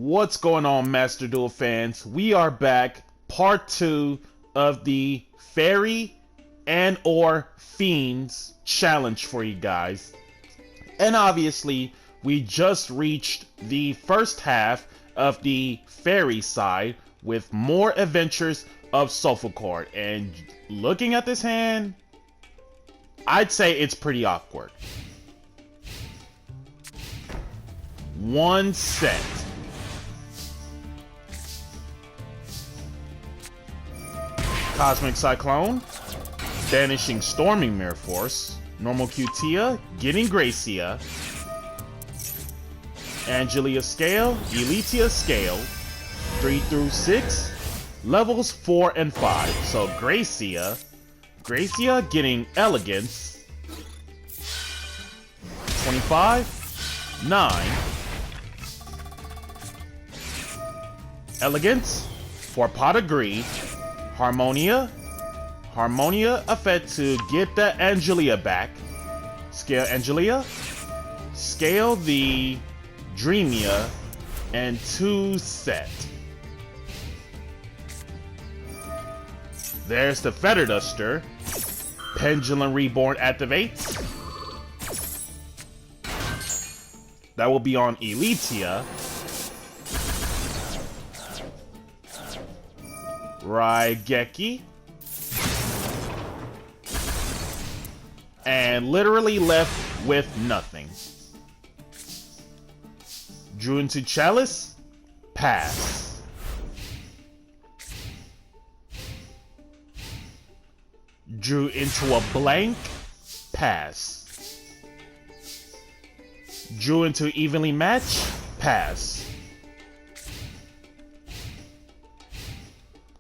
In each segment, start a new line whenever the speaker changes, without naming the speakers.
What's going on, Master Duel fans? We are back, part 2 of the Fairy and or Fiends challenge for you guys. And obviously, we just reached the first half of the Fairy side with more adventures of Solfachord. And looking at this hand, I'd say it's pretty awkward. One set. Cosmic Cyclone, banishing Storming Mirror Force, normal Cutia, getting Gracia, Angelia Scale, Elitia Scale, 3 through 6, levels 4 and 5. So Gracia getting Elegance, 25, 9, Elegance, for Pot of Greed, Harmonia effect to get that Angelia back. Scale Angelia, scale the Dreamia, and 2 set. There's the Feather Duster. Pendulum Reborn activates. That will be on Elitia. Raigeki. And literally left with nothing. Drew into Chalice. Pass. Drew into a blank. Pass. Drew into Evenly Match. Pass.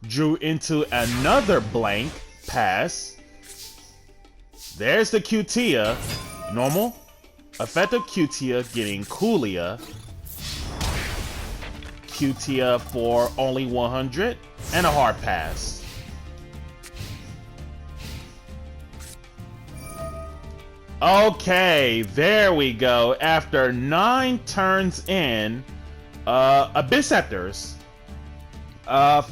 Drew into another blank. Pass. There's the Cutia. Normal. Effective Cutia getting Coolia. Cutia for only 100. And a hard pass. Okay, there we go. After 9 turns in, Abyss Scepters.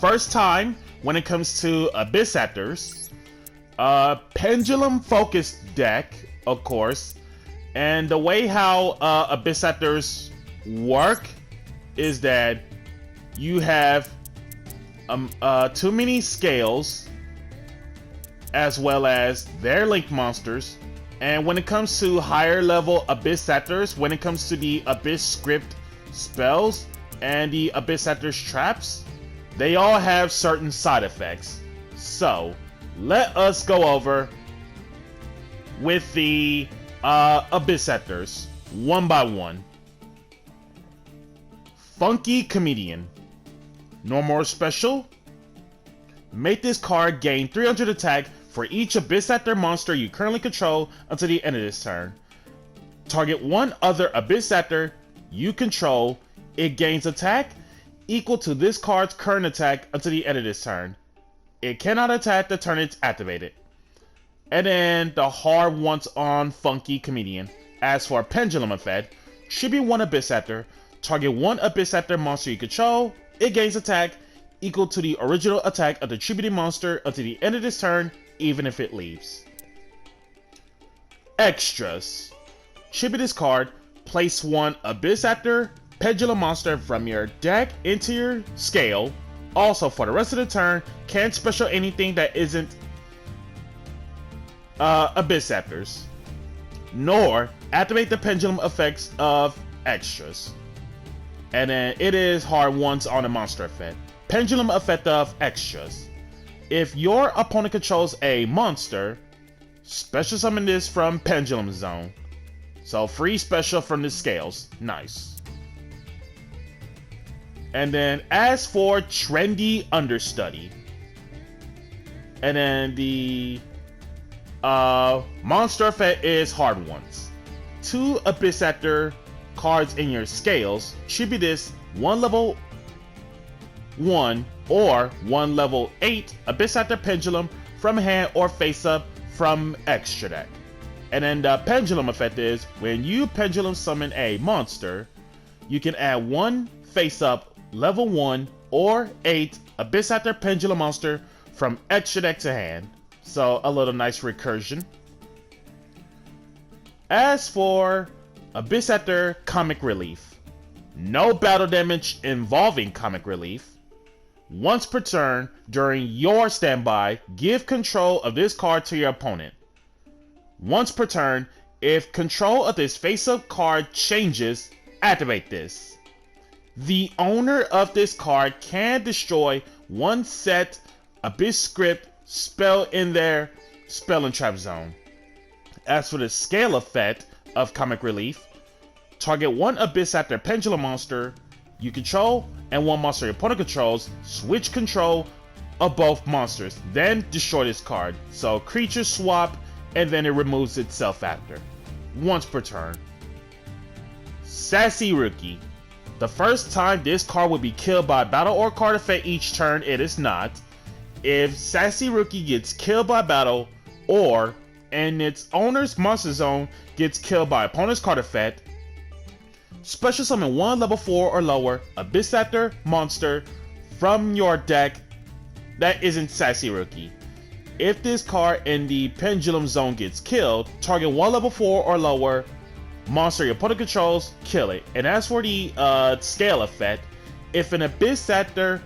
First time when it comes to Abyss Scepters. Pendulum focused deck, of course. And the way how Abyss Scepters work is that you have too many scales as well as their link monsters. And when it comes to higher level Abyss Scepters, when it comes to the Abyss script spells and the Abyss Scepters traps, they all have certain side effects. So, let us go over with the Abyss Scepters one by one. Funky Comedian. Normal special. Make this card gain 300 attack for each Abyss Scepter monster you currently control until the end of this turn. Target one other Abyss Scepter you control. It gains attack equal to this card's current attack until the end of this turn. It cannot attack the turn it's activated. And then the hard ones on Funky Comedian. As for Pendulum effect, tribute one Abyss Scepter. Target one Abyss Scepter monster you control. It gains attack equal to the original attack of the tributed monster until the end of this turn, even if it leaves. Extras. Tribute this card. Place one Abyss Scepter Pendulum monster from your deck into your scale. Also, for the rest of the turn, can't special anything that isn't Abyss Scepters. Nor activate the pendulum effects of extras. And then it is hard ones on a monster effect. Pendulum effect of extras. If your opponent controls a monster, special summon this from Pendulum Zone. So free special from the scales. Nice. And then as for Trendy Understudy. And then the monster effect is hard ones. 2 Abyss Scepter cards in your scales. Tribute this 1 level 1 or 1 level 8 Abyss Scepter Pendulum from hand or face up from extra deck. And then the pendulum effect is when you pendulum summon a monster, you can add 1 face-up level 1 or 8 Abyss Actor Pendulum monster from extra deck to hand. So a little nice recursion. As for Abyss Actor Comic Relief, no battle damage involving Comic Relief. Once per turn, during your standby, give control of this card to your opponent. Once per turn, if control of this face-up card changes, activate this. The owner of this card can destroy one set Abyss script spell in their spell and trap zone. As for the scale effect of Comic Relief, target one Abyss Actor Pendulum monster you control and one monster your opponent controls, switch control of both monsters, then destroy this card. So creature swap, and then it removes itself after. Once per turn. Sassy Rookie. The first time this card will be killed by battle or card effect each turn, it is not. If Sassy Rookie gets killed by battle, or and its owner's monster zone gets killed by opponent's card effect, special summon one level 4 or lower Abyss Actor monster from your deck that isn't Sassy Rookie. If this card in the Pendulum Zone gets killed, target one level 4 or lower monster your opponent controls, kill it. And as for the scale effect, if an Abyss Actor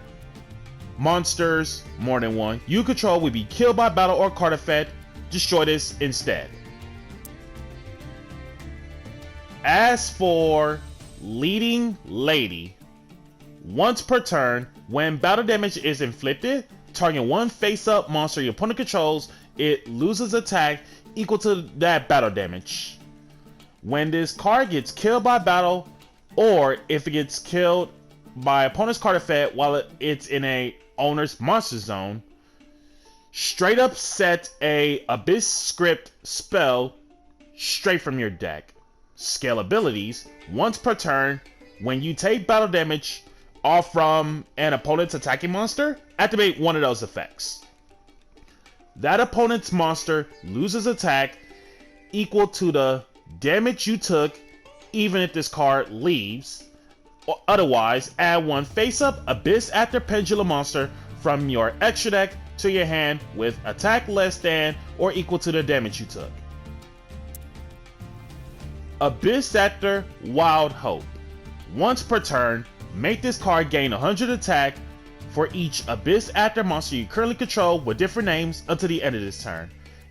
monsters, more than one, you control will be killed by battle or card effect, destroy this instead. As for Leading Lady, once per turn, when battle damage is inflicted, target one face-up monster your opponent controls, it loses attack equal to that battle damage. When this card gets killed by battle, or if it gets killed by opponent's card effect while it's in a owner's monster zone, straight up set a Abyss script spell straight from your deck. Scale abilities, once per turn, when you take battle damage off from an opponent's attacking monster, activate one of those effects. That opponent's monster loses attack equal to the damage you took, even if this card leaves. Or otherwise, add one face-up Abyss Actor Pendulum monster from your extra deck to your hand with attack less than or equal to the damage you took. Abyss Actor Wild Hope. Once per turn, make this card gain 100 attack for each Abyss Actor monster you currently control with different names until the end of this turn.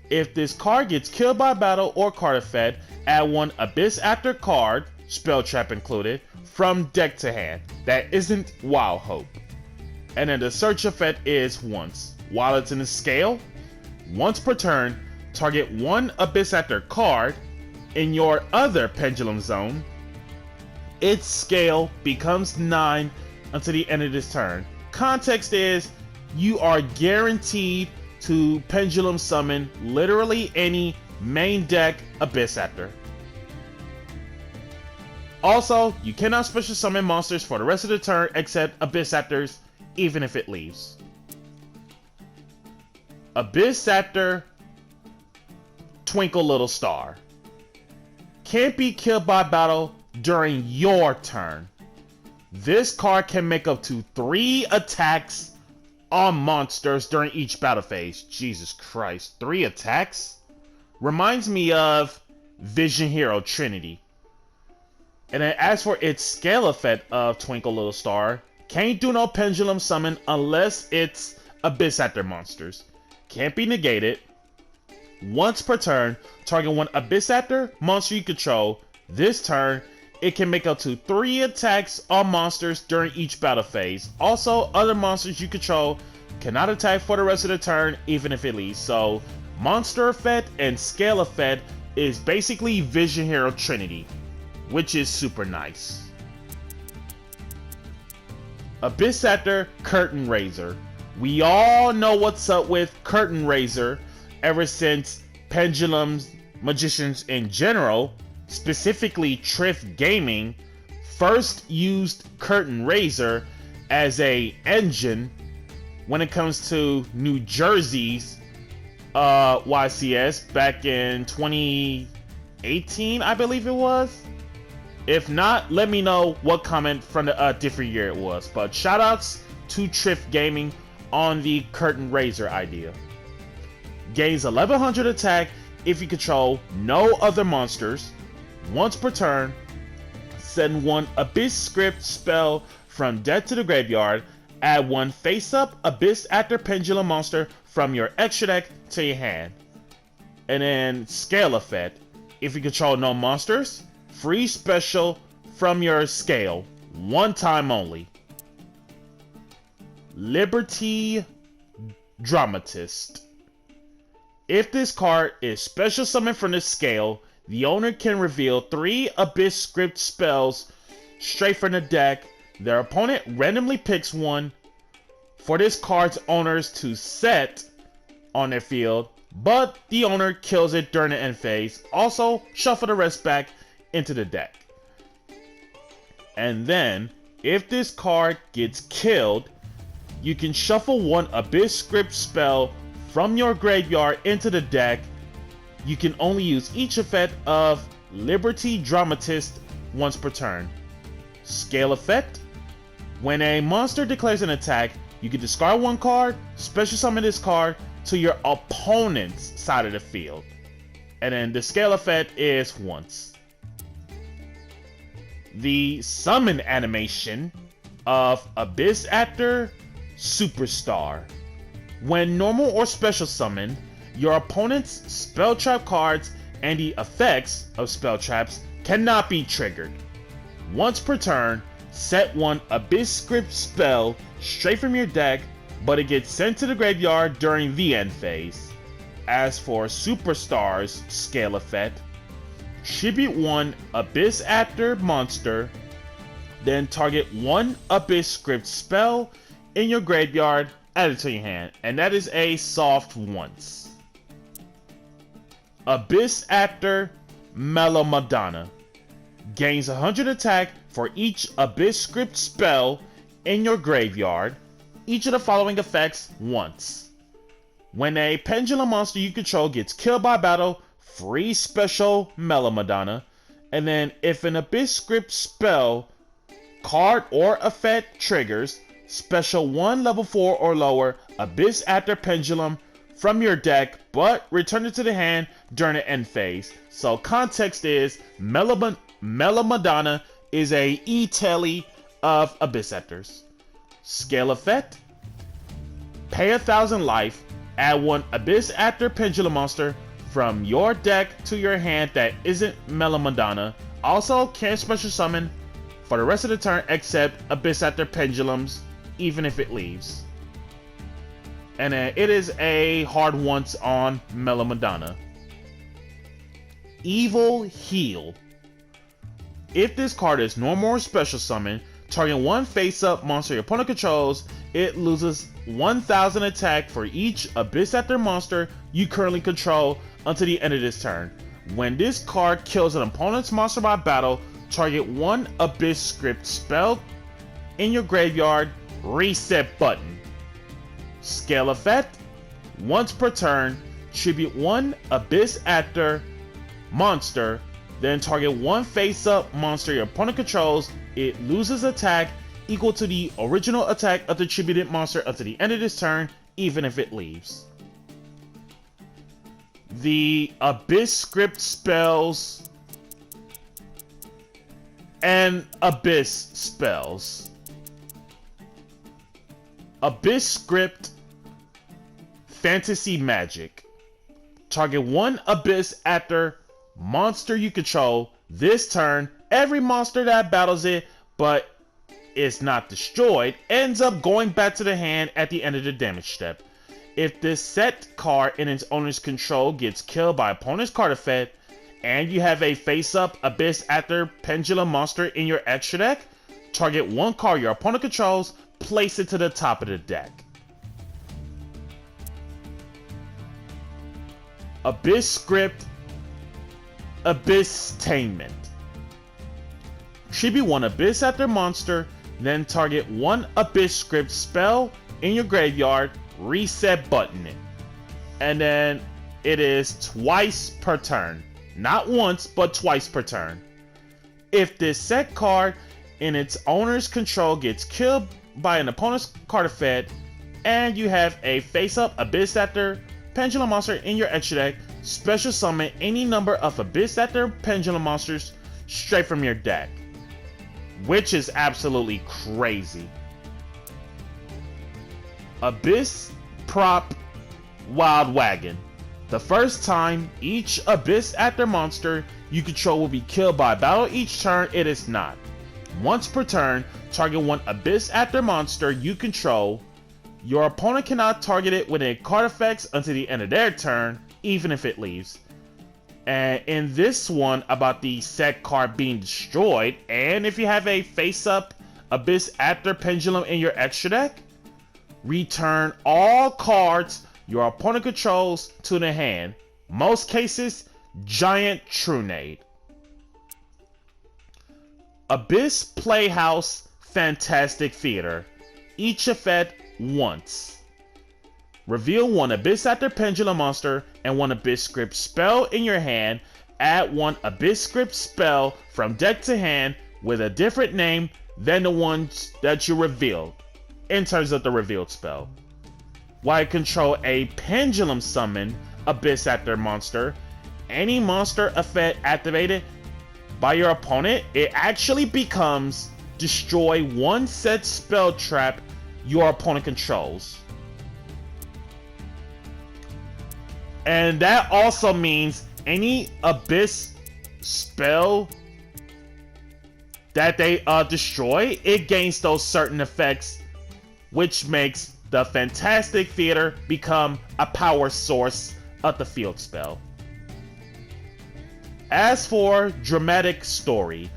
If this card gets killed by battle or card effect, add one Abyss Actor card, spell trap included, from deck to hand that isn't Wild Hope. And then the search effect is once. While it's in the scale, once per turn, target one Abyss Actor card in your other Pendulum Zone. Its scale becomes 9 until the end of this turn. Context is, you are guaranteed to Pendulum Summon literally any main deck Abyss Actor. Also, you cannot special summon monsters for the rest of the turn except Abyss Actors, even if it leaves. Abyss Actor Twinkle Little Star. Can't be killed by battle during your turn. This card can make up to 3 attacks on monsters during each battle phase. Jesus Christ, 3 attacks? Reminds me of Vision Hero Trinity. And then as for its scale effect of Twinkle Little Star, can't do no Pendulum Summon unless it's Abyss Actor monsters. Can't be negated. Once per turn, target one Abyss Actor monster you control. This turn, it can make up to 3 attacks on monsters during each battle phase. Also, other monsters you control cannot attack for the rest of the turn, even if it leaves. So, monster effect and scale effect is basically Vision Hero Trinity, which is super nice. Abyss Actor Curtain Raiser. We all know what's up with Curtain Raiser ever since Pendulum's magicians in general, specifically Triff Gaming, first used Curtain Raiser as a engine when it comes to New Jersey's YCS back in 2018, I believe it was. If not, let me know what comment from the different year it was. But shoutouts to Triff Gaming on the curtain raiser idea. Gains 1100 attack if you control no other monsters. Once per turn, send one Abyss script spell from deck to the graveyard. Add one face-up Abyss Actor Pendulum monster from your extra deck to your hand. And then scale effect. If you control no monsters, free special from your scale. One time only. Liberty Dramatist. If this card is special summoned from the scale, the owner can reveal 3 Abyss script spells straight from the deck. Their opponent randomly picks one for this card's owners to set on their field, but the owner kills it during the end phase. Also, shuffle the rest back into the deck. And then, if this card gets killed, you can shuffle one Abyss script spell from your graveyard into the deck. You can only use each effect of Liberty Dramatist once per turn. Scale effect. When a monster declares an attack, you can discard one card, special summon this card to your opponent's side of the field. And then the scale effect is once. The summon animation of Abyss Actor Superstar. When normal or special summon, your opponent's spell trap cards and the effects of spell traps cannot be triggered. Once per turn, set one Abyss script spell straight from your deck, but it gets sent to the graveyard during the end phase. As for Superstar's scale effect, tribute one Abyss Actor monster, then target one Abyss script spell in your graveyard, add it to your hand, and that is a soft once. Abyss Actor Melomadonna. Gains 100 attack for each Abyss script spell in your graveyard. Each of the following effects once. When a pendulum monster you control gets killed by battle, free special Melomadonna. And then if an Abyss script spell, card, or effect triggers, special 1 level 4 or lower Abyss Actor Pendulum from your deck, but return it to the hand during the end phase. So context is Melomadonna is a E-Telly of Abyss Actors. Scale effect. Pay 1,000 life, add one Abyss Actor Pendulum monster from your deck to your hand that isn't Melomadonna. Also can't special summon for the rest of the turn except Abyss Actor Pendulums, even if it leaves. And it is a hard once on Melomadonna. Evil Heal. If this card is normal or special summon, target one face-up monster your opponent controls, it loses 1,000 attack for each Abyss Actor monster you currently control until the end of this turn. When this card kills an opponent's monster by battle, target one Abyss script spell in your graveyard, reset button. Scale effect. Once per turn, tribute one Abyss Actor monster, then target one face-up monster your opponent controls. It loses attack equal to the original attack of the tributed monster until the end of this turn, even if it leaves. The Abyss script spells and Abyss spells. Abyss script Fantasy Magic. Target one Abyss Actor monster you control this turn. Every monster that battles it but is not destroyed ends up going back to the hand at the end of the damage step. If this set card in its owner's control gets killed by opponent's card effect, and you have a face-up Abyss Actor Pendulum monster in your extra deck, target one card your opponent controls, place it to the top of the deck. Abyss script Abyss-tainment. Tribute one Abyss Actor monster, then target one Abyss script spell in your graveyard, reset button it. And then it is twice per turn. Not once, but twice per turn. If this set card in its owner's control gets killed by an opponent's card effect, and you have a face-up Abyss Actor Pendulum monster in your extra deck, special summon any number of Abyss Actor Pendulum monsters straight from your deck. Which is absolutely crazy. Abyss Prop Wild Wagon. The first time each Abyss Actor monster you control will be killed by battle each turn it is not. Once per turn, target one Abyss Actor monster you control. Your opponent cannot target it with any card effects until the end of their turn, even if it leaves. And in this one about the set card being destroyed, and if you have a face-up Abyss Actor Pendulum in your extra deck, return all cards your opponent controls to the hand. Most cases, Giant Trunade. Abyss Playhouse Fantastic Theater. Each effect once. Reveal one Abyss Actor Pendulum monster and one Abyss Script spell in your hand. Add one Abyss Script spell from deck to hand with a different name than the ones that you revealed in terms of the revealed spell. While you control a Pendulum Summon Abyss Actor monster, any monster effect activated by your opponent, it actually becomes destroy one set spell trap your opponent controls. And that also means any Abyss spell that they destroy, it gains those certain effects, which makes the Fantastic Theater become a power source of the field spell. As for Dramatic Story,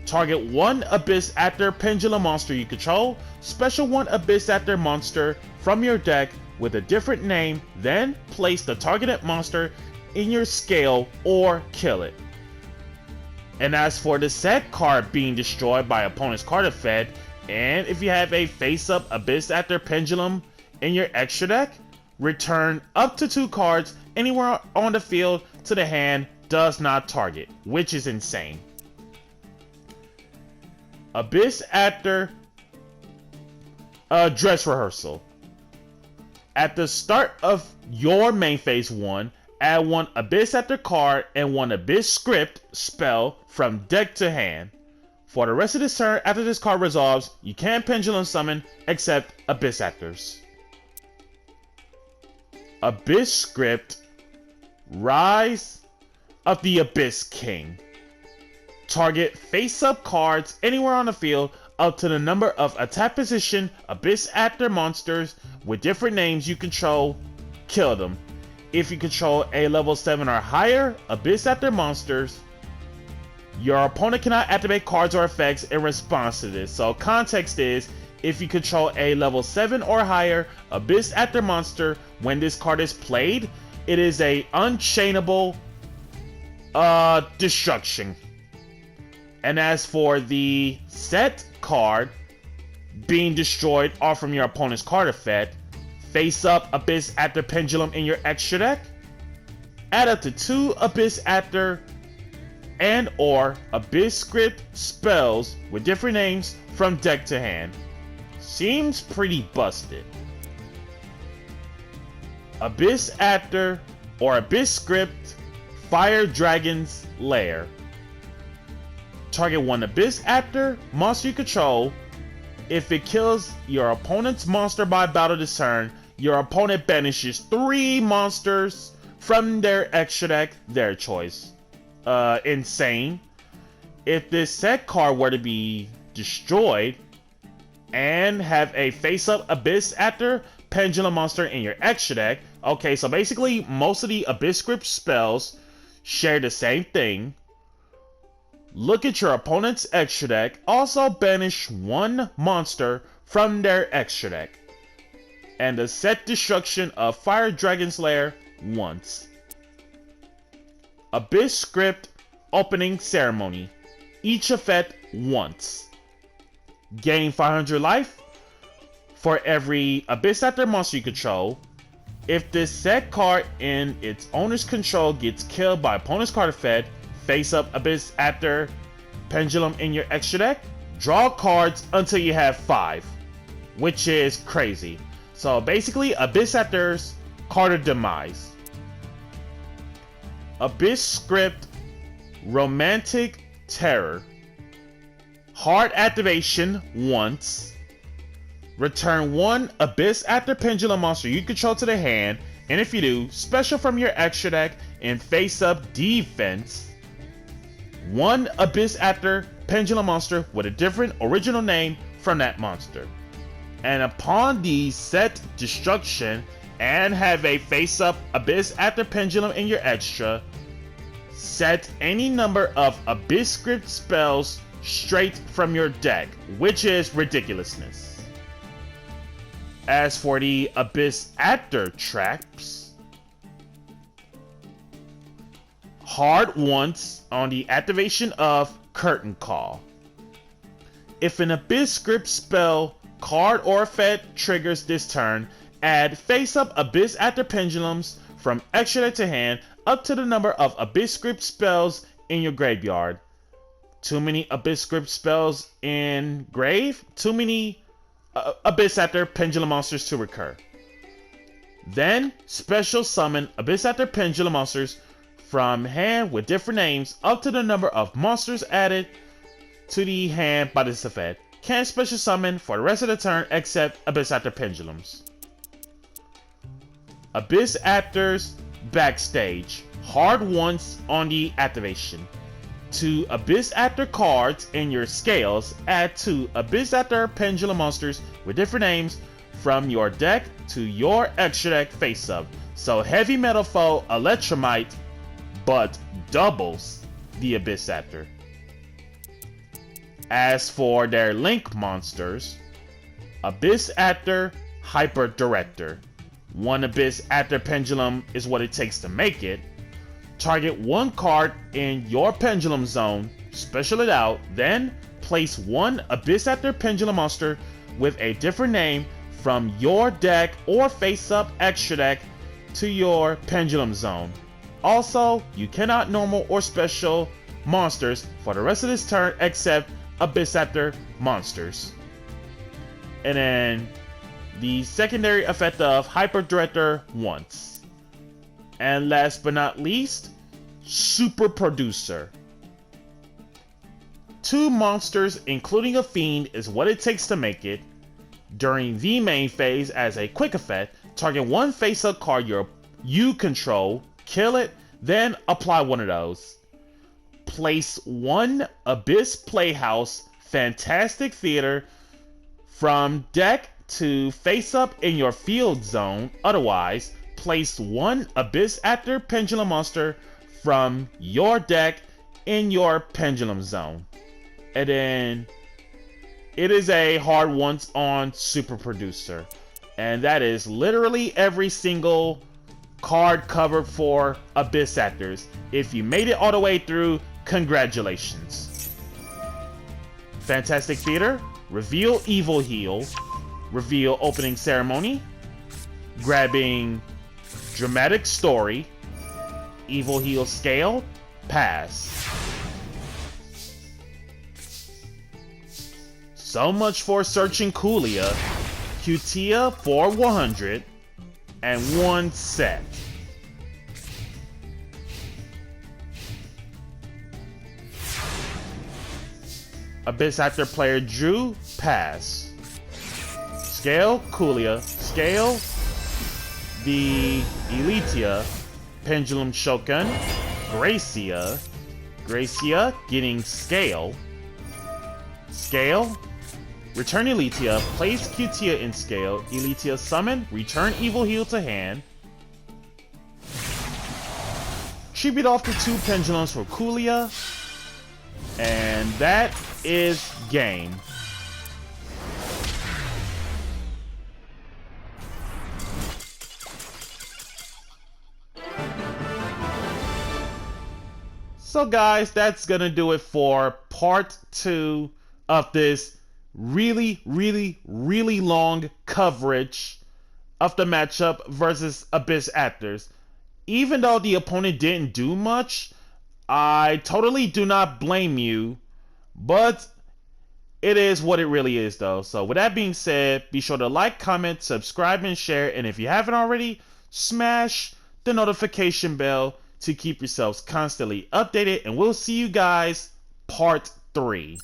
target one Abyss Actor Pendulum monster you control, special one Abyss Actor monster from your deck with a different name, then place the targeted monster in your scale or kill it. And as for the set card being destroyed by opponent's card effect, and if you have a face-up Abyss Actor Pendulum in your extra deck, return up to 2 cards anywhere on the field to the hand, does not target, which is insane. Abyss Actor Dress Rehearsal. At the start of your main phase 1, add one Abyss Actor card and one Abyss Script spell from deck to hand. For the rest of this turn, after this card resolves, you can't Pendulum Summon except Abyss Actors. Abyss Script Rise of the Abyss King. Target face-up cards anywhere on the field up to the number of attack position Abyss Actor monsters with different names you control. Kill them. If you control a level 7 or higher Abyss Actor monsters, your opponent cannot activate cards or effects in response to this. So context is, if you control a level 7 or higher Abyss Actor monster, when this card is played, it is a unchainable destruction. And as for the set card being destroyed or from your opponent's card effect, face up Abyss Actor Pendulum in your extra deck, add up to 2 Abyss Actor and or Abyss Script spells with different names from deck to hand. Seems pretty busted. Abyss Actor or Abyss Script Fire Dragon's Lair. Target one Abyss Actor monster you control. If it kills your opponent's monster by battle this turn, your opponent banishes 3 monsters from their extra deck, their choice. Insane. If this set card were to be destroyed and have a face-up Abyss Actor Pendulum monster in your extra deck, okay, so basically most of the Abyss Script spells share the same thing. Look at your opponent's extra deck. Also banish 1 monster from their extra deck. And the set destruction of Fire Dragon's Lair once. Abyss Script Opening Ceremony. Each effect once. Gain 500 life for every Abyss Actor monster you control. If this set card in its owner's control gets killed by opponent's card effect, face up Abyss Actor pendulum in your extra deck, draw cards until you have 5, which is crazy. So basically, Abyss Scepter's card of demise. Abyss Script, Romantic Terror. Hard activation once. Return 1 Abyss Actor Pendulum monster you control to the hand, and if you do, special from your extra deck in face-up defense. 1 Abyss Actor Pendulum monster with a different original name from that monster. And upon the set destruction and have a face-up Abyss Actor Pendulum in your extra, set any number of Abyss Script spells straight from your deck, which is ridiculousness. As for the Abyss Actor traps, hard once on the activation of Curtain Call. If an Abyss Script spell, card, or effect triggers this turn, add face-up Abyss Actor Pendulums from extra deck to hand up to the number of Abyss Script spells in your graveyard. Too many Abyss Script spells in grave? Too many Abyss Actor Pendulum monsters to recur. Then, special summon Abyss Actor Pendulum monsters from hand with different names up to the number of monsters added to the hand by this effect. Can't special summon for the rest of the turn except Abyss Actor Pendulums. Abyss Actors Backstage. Hard once on the activation. 2 Abyss Actor cards in your scales. Add 2 Abyss Actor Pendulum monsters with different names from your deck to your extra deck face up. So Heavy Metal Foe Electromite, but doubles the Abyss Actor. As for their Link monsters, Abyss Actor Hyper Director. 1 Abyss Actor Pendulum is what it takes to make it. Target 1 card in your Pendulum Zone, special it out, then place 1 Abyss Actor Pendulum monster with a different name from your deck or face-up extra deck to your Pendulum Zone. Also, you cannot normal or special monsters for the rest of this turn except Abyss Actor monsters. And then the secondary effect of Hyper Director once. And last but not least, Super Producer. 2 monsters, including a fiend, is what it takes to make it. During the main phase, as a quick effect, target 1 face-up card you control, kill it, then apply 1 of those. Place 1 Abyss Playhouse Fantastic Theater from deck to face-up in your field zone. Otherwise, place 1 Abyss Actor Pendulum monster from your deck in your Pendulum Zone. And then it is a hard once on Super Producer. And that is literally every single card covered for Abyss Actors. If you made it all the way through, congratulations. Fantastic Theater, reveal Evil Heal, reveal Opening Ceremony, grabbing Dramatic Story, Evil Heal Scale, pass. So much for searching Coolia, Cutia for 100, and 1 set. Abyss Actor player drew, pass. Scale, Coolia, scale, the Elitia, Pendulum Shogun, Gracia getting scale, return Elitia, place Cutia in scale, Elitia summon, return Evil Heal to hand, tribute off the 2 pendulums for Coolia, and that is game. So guys, that's gonna do it for part 2 of this really long coverage of the matchup versus Abyss Actors. Even though the opponent didn't do much, I totally do not blame you But it is what it really is, though. So with that being said, be sure to like, comment, subscribe, and share. And if you haven't already, smash the notification bell to keep yourselves constantly updated. And we'll see you guys part 3.